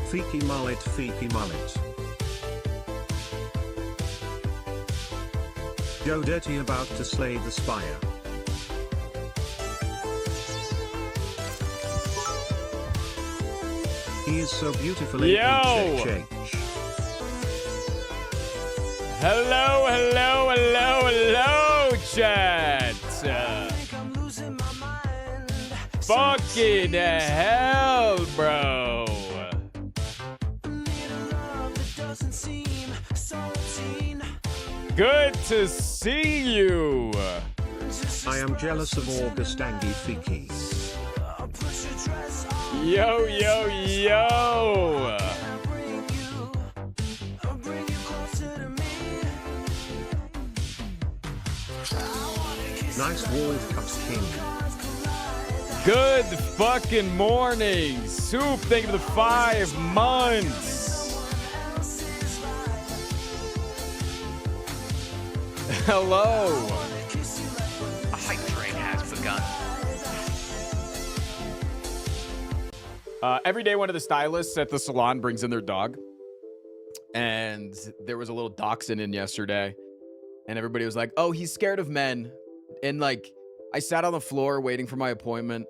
Fiki mullet, Fiki mullet. Joe Dirty about to slay the spire. He is so beautiful. Yo! Hello, hello, hello, hello, chat. Fucking hell, bro. Good to see you. I am jealous of August Angie Fiki. Yo, yo, yo. Nice World Cup king. Good fucking morning. Soup, thank you for the 5 months. Hello. A hype train has begun. Every day, one of the stylists at the salon brings in their dog. And there was a little dachshund in yesterday. And everybody was like, oh, he's scared of men. And like, I sat on the floor waiting for my appointment.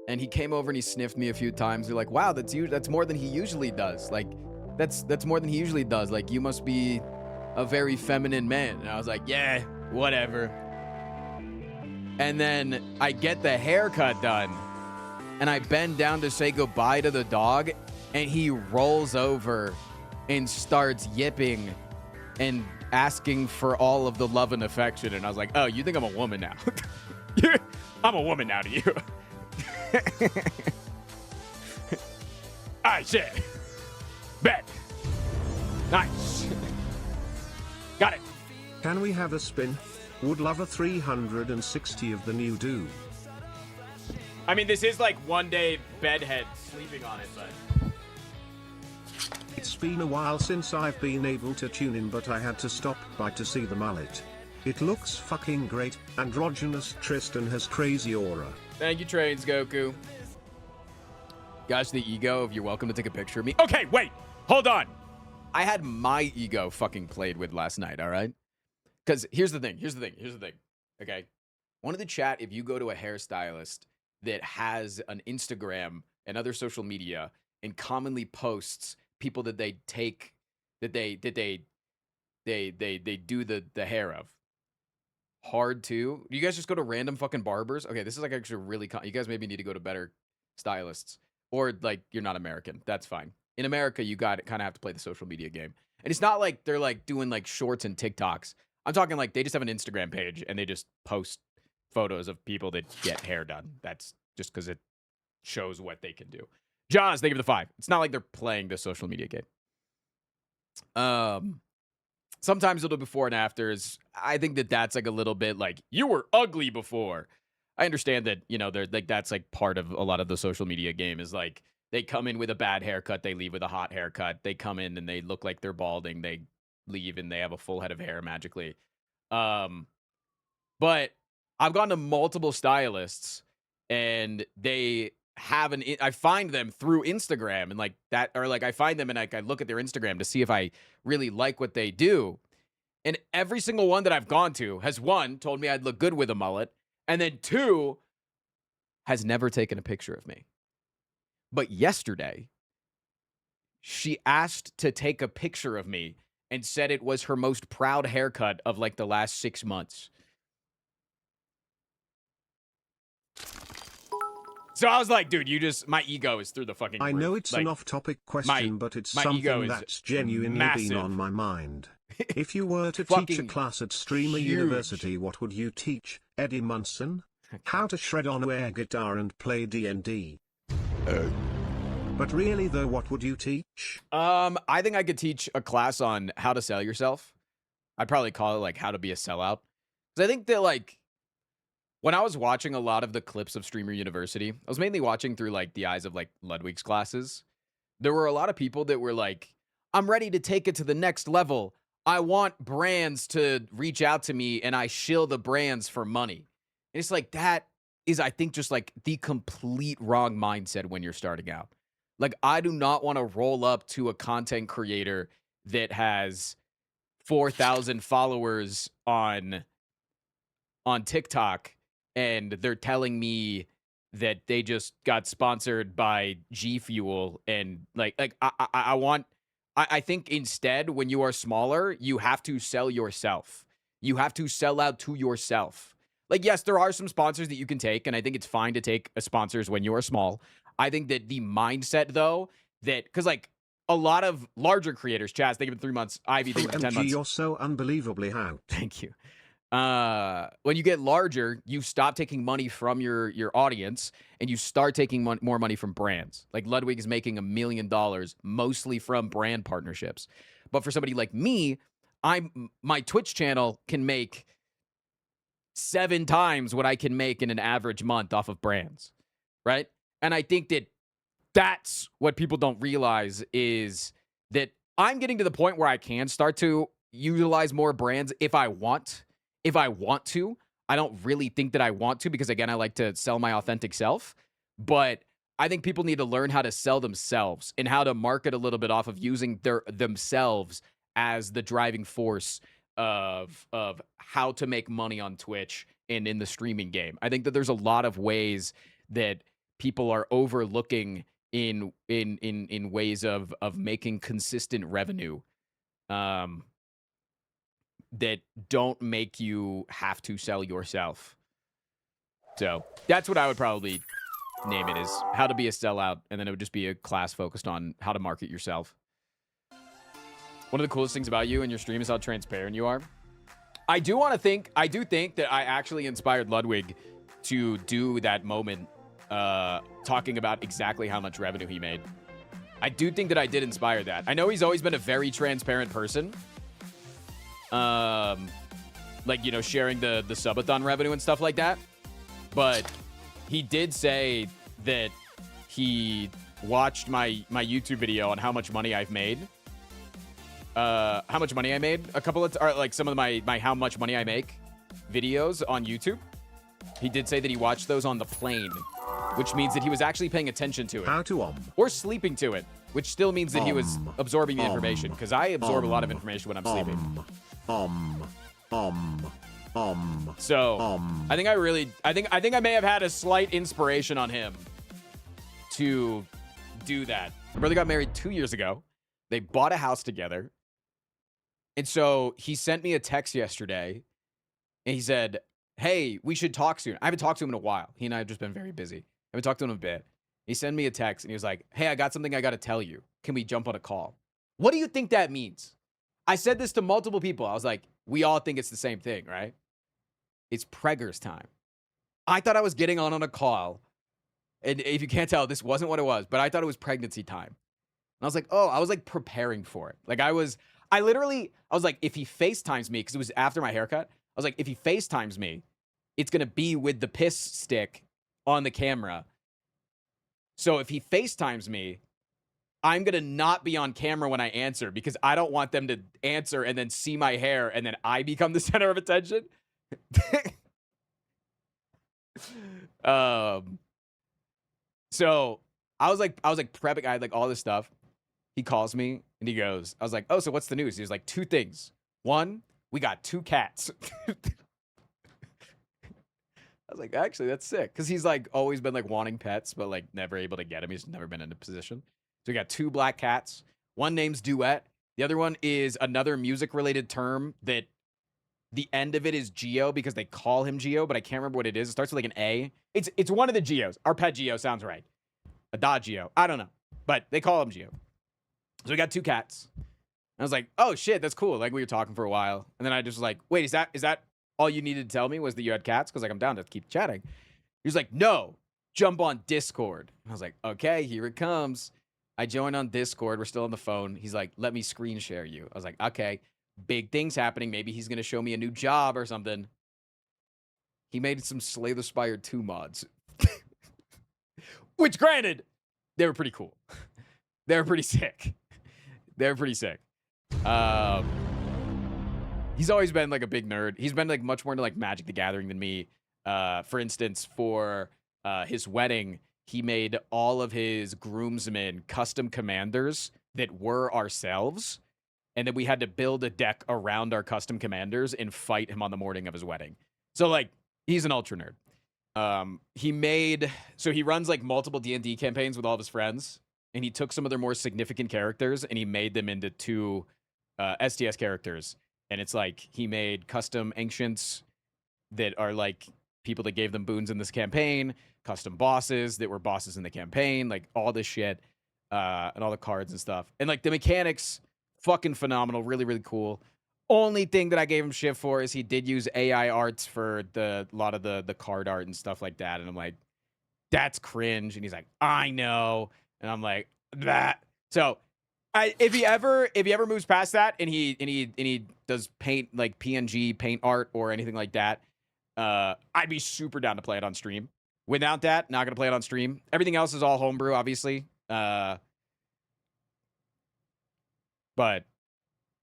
And he came over and he sniffed me a few times. They're like, wow, that's more than he usually does. Like, that's more than he usually does. Like, you must be a very feminine man. And I was like, yeah, whatever. And then I get the haircut done. And I bend down to say goodbye to the dog. And he rolls over and starts yipping and asking for all of the love and affection. And I was like, oh, you think I'm a woman now? I'm a woman now to you. Alright, shit. Bet. Nice. Got it. Can we have a spin? Would love a 360 of the new do. I mean, this is like one day bedhead sleeping on it, but It's been a while since I've been able to tune in, but I had to stop by to see the mullet. It looks fucking great. Androgynous Tristan has crazy aura. thank you, Trains Goku. Gosh, the ego of you're welcome to take a picture of me. Okay, wait, hold on. I had my ego fucking played with last night, all right? Because here's the thing. Okay? One of the chat, if you go to a hairstylist that has an Instagram and other social media and commonly posts people that they take, that they do the hair of. Hard to. You guys just go to random fucking barbers? Okay, this is like actually really, you guys maybe need to go to better stylists. Or like, you're not American. That's fine. In America, you got kind of have to play the social media game. And it's not like they're like doing like shorts and TikToks. I'm talking like they just have an Instagram page and they just post photos of people that get hair done. That's just because it shows what they can do. Jaws, they give the 5. It's not like they're playing the social media game. Sometimes it'll be before and afters. I think that's like a little bit like, you were ugly before. I understand that, you know, they're like, that's like part of a lot of the social media game is like, they come in with a bad haircut, they leave with a hot haircut. They come in and they look like they're balding, they leave and they have a full head of hair magically. But I've gone to multiple stylists and they have I find them through Instagram and like that, or like I find them and I look at their Instagram to see if I really like what they do. And every single one that I've gone to has, 1, told me I'd look good with a mullet, and then 2, has never taken a picture of me. But yesterday, she asked to take a picture of me and said it was her most proud haircut of like the last 6 months. So I was like, dude, my ego is through the fucking I roof. know it's like, an off-topic question, but it's my ego something is that's genuinely massive. been on my mind. If you were to teach a Fucking class at Streamer huge. University, what would you teach? Eddie Munson? How to shred on an air guitar and play D&D? But really though, what would you teach? I think I could teach a class on how to sell yourself. I'd probably call it like how to be a sellout. Because I think that like, when I was watching a lot of the clips of Streamer University, I was mainly watching through like the eyes of like Ludwig's classes. There were a lot of people that were like, I'm ready to take it to the next level. I want brands to reach out to me and I shill the brands for money. And it's like, that is, I think, just like the complete wrong mindset when you're starting out. Like, I do not want to roll up to a content creator that has 4,000 followers on TikTok, and they're telling me that they just got sponsored by G Fuel, and I think instead, when you are smaller, you have to sell yourself. You have to sell out to yourself. Like, yes, there are some sponsors that you can take, and I think it's fine to take sponsors when you are small. I think that the mindset, though, that because like a lot of larger creators, Chaz, they give it 3 months. Ivy, they give it 10 months. You're so unbelievably out. Thank you. When you get larger, you stop taking money from your audience and you start taking more money from brands. Like Ludwig is making $1 million mostly from brand partnerships. But for somebody like me, my Twitch channel can make 7 times what I can make in an average month off of brands, right? And I think that that's what people don't realize is that I'm getting to the point where I can start to utilize more brands if I want. If I want to. I don't really think that I want to because, again, I like to sell my authentic self. But I think people need to learn how to sell themselves and how to market a little bit off of using themselves as the driving force of how to make money on Twitch and in the streaming game. I think that there's a lot of ways that people are overlooking in ways of making consistent revenue. That don't make you have to sell yourself. So that's what I would probably name it, is how to be a sellout, and then it would just be a class focused on how to market yourself. One of the coolest things about you and your stream is how transparent you are. I do think that I actually inspired Ludwig to do that moment, talking about exactly how much revenue he made. I do think that I did inspire that. I know he's always been a very transparent person. Like, you know, sharing the subathon revenue and stuff like that. But he did say that he watched my YouTube video on how much money I've made. How much money I made a couple of, or like some of my how much money I make videos on YouTube. He did say that he watched those on the plane, which means that he was actually paying attention to it. How to or sleeping to it, which still means that he was absorbing the information, because I absorb a lot of information when I'm sleeping. So I think I may have had a slight inspiration on him to do that. My brother got married 2 years ago. They bought a house together. And so he sent me a text yesterday and he said, hey, we should talk soon. I haven't talked to him in a while. He and I have just been very busy. I haven't talked to him in a bit. He sent me a text and he was like, hey, I got something I got to tell you. Can we jump on a call? What do you think that means? I said this to multiple people. I was like, we all think it's the same thing, right? It's preggers time. I thought I was getting on a call. And if you can't tell, this wasn't what it was, but I thought it was pregnancy time. And I was like, oh, I was like preparing for it. Like I was like, if he FaceTimes me, because it was after my haircut, I was like, if he FaceTimes me, it's going to be with the piss stick on the camera. So if he FaceTimes me, I'm going to not be on camera when I answer, because I don't want them to answer and then see my hair and then I become the center of attention. So I was like prepping. I had like all this stuff. He calls me and he goes, I was like, oh, so what's the news? He was like, 2 things. 1, we got 2 cats. I was like, actually, that's sick. Because he's like always been like wanting pets, but like never able to get them. He's never been in a position. So we got 2 black cats. One name's Duet. The other one is another music related term that the end of it is Geo, because they call him Geo, but I can't remember what it is. It starts with like an A. It's one of the Geos. Our pet Geo sounds right. A Geo. I don't know. But they call him Geo. So we got 2 cats. And I was like, oh shit, that's cool. Like we were talking for a while. And then I just was like, wait, is that all you needed to tell me was that you had cats? Because like I'm down to keep chatting. He was like, no, jump on Discord. I was like, okay, here it comes. I joined on Discord. We're still on the phone. He's like, let me screen share you. I was like, okay, big things happening. Maybe he's going to show me a new job or something. He made some Slay the Spire 2 mods. Which, granted, they were pretty cool. They were pretty sick. They're pretty sick. He's always been like a big nerd. He's been like much more into like Magic the Gathering than me. For instance, for his wedding, he made all of his groomsmen custom commanders that were ourselves. And then we had to build a deck around our custom commanders and fight him on the morning of his wedding. So, like, he's an ultra nerd. He runs, like, multiple D&D campaigns with all of his friends. And he took some of their more significant characters and he made them into 2 STS characters. And it's like he made custom ancients that are, like, people that gave them boons in this campaign, custom bosses that were bosses in the campaign, like, all this shit, and all the cards and stuff. And, like, the mechanics, fucking phenomenal, really, really cool. Only thing that I gave him shit for is he did use AI arts for a lot of the card art and stuff like that. And I'm like, that's cringe. And he's like, I know. And I'm like, that. So if he ever moves past that and he does paint, like PNG paint art or anything like that, I'd be super down to play it on stream. Without that, not gonna play it on stream. Everything else is all homebrew, obviously. But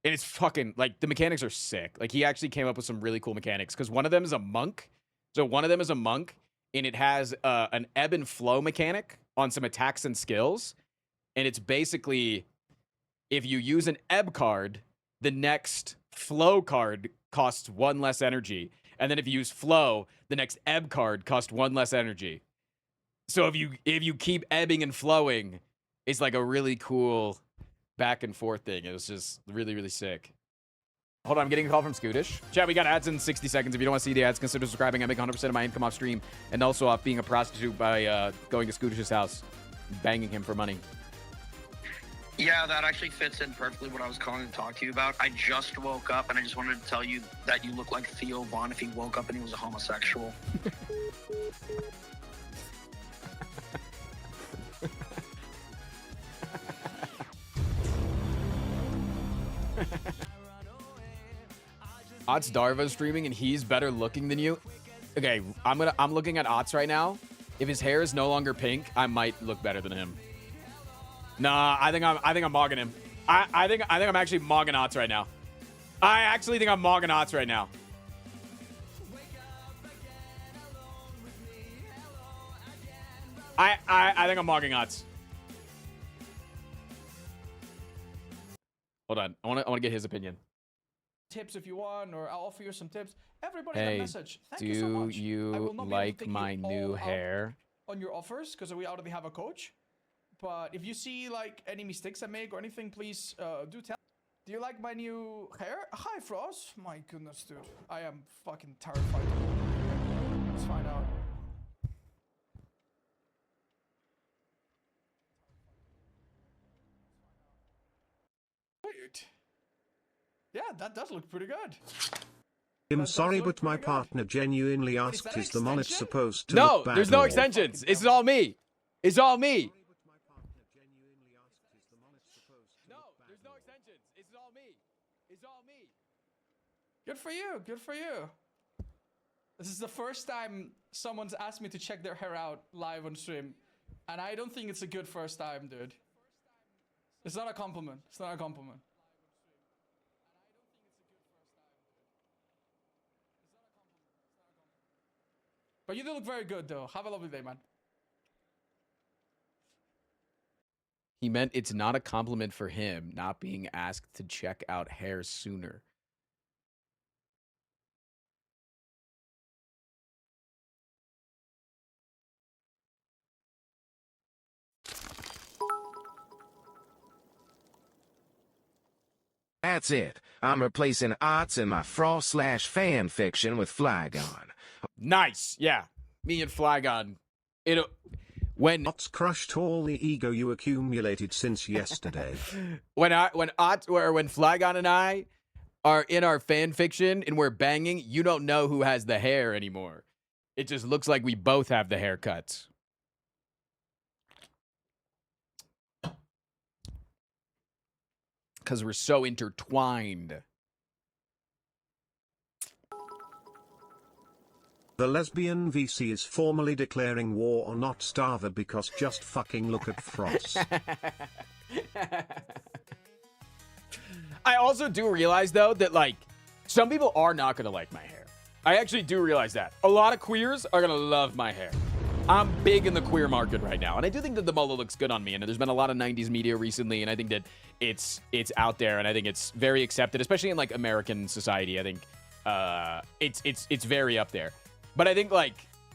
and it's fucking, like, the mechanics are sick. Like, he actually came up with some really cool mechanics because one of them is a monk. So one of them is a monk, and it has an ebb and flow mechanic on some attacks and skills. And it's basically, if you use an ebb card, the next flow card costs 1 less energy. And then if you use flow, the next ebb card costs 1 less energy. So if you keep ebbing and flowing, it's like a really cool back and forth thing. It was just really, really sick. Hold on, I'm getting a call from Scootish. Chat, we got ads in 60 seconds. If you don't want to see the ads, consider subscribing. I make 100% of my income off stream and also off being a prostitute by going to Scootish's house, banging him for money. Yeah, that actually fits in perfectly what I was calling to talk to you about. I just woke up and I just wanted to tell you that you look like Theo Vaughn if he woke up and he was a homosexual. Ots Darva streaming and he's better looking than you. Okay, I'm looking at Ots right now. If his hair is no longer pink, I might look better than him. Nah, I think I'm mogging him. I think I'm actually mogging Ots right now. I actually think I'm mogging Ots right now. I think I'm mogging Ots. Hold on. I want to get his opinion. Tips if you want, or I'll offer you some tips. Everybody Hey, a message. Thank you so do much. I you will not be able to like take my you new all hair? on your offers because we already have a coach. But if you see like any mistakes I make or anything, please do tell. Do you like my new hair? Hi, Frost. My goodness, dude. I am fucking terrified. Let's find out. Weird. Yeah, that does look pretty good. I'm That sorry, does look but my pretty good. partner genuinely asked, that an is the mullet extension? supposed to No, look bad there's no or- extensions. It's all me. It's all me. No, there's no extensions. It's all me. It's all me. Good for you. Good for you. This is the first time someone's asked me to check their hair out live on stream. And I don't think it's a good first time, dude. It's not a compliment. It's not a compliment. But you do look very good, though. Have a lovely day, man. He meant it's not a compliment for him not being asked to check out hair sooner. That's it. I'm replacing Ots in my Frost/fan fiction with Flygon. Nice. Yeah. Me and Flygon. When Ots crushed all the ego you accumulated since yesterday. when Flygon and I are in our fan fiction and we're banging, you don't know who has the hair anymore. It just looks like we both have the haircuts. Because we're so intertwined. The lesbian VC is formally declaring war on Not Starver because just fucking look at Frost. I also do realize, though, that, like, some people are not going to like my hair. I actually do realize that. A lot of queers are going to love my hair. I'm big in the queer market right now, and I do think that the mullet looks good on me. And there's been a lot of '90s media recently, and I think that it's out there, and I think it's very accepted, especially in like American society. I think it's very up there. But I think like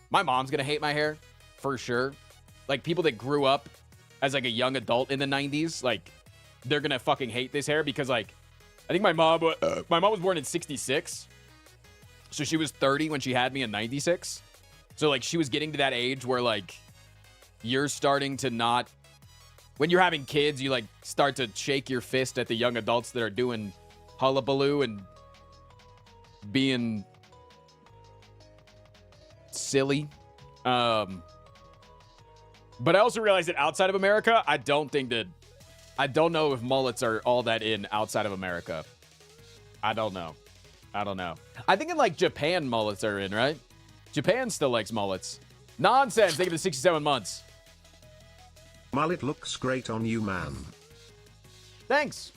my mom's gonna hate my hair for sure. Like people that grew up as like a young adult in the '90s, like they're gonna fucking hate this hair because like I think my mom was born in '66, so she was 30 when she had me in '96. So, like, she was getting to that age where, like, you're starting to not... When you're having kids, you, like, start to shake your fist at the young adults that are doing hullabaloo and being silly. But I also realized that outside of America, I don't know if mullets are all that in outside of America. I don't know. I think in, like, Japan, mullets are in, right? Japan still likes mullets. Nonsense. They give it 67 months. Mullet looks great on you, man. Thanks.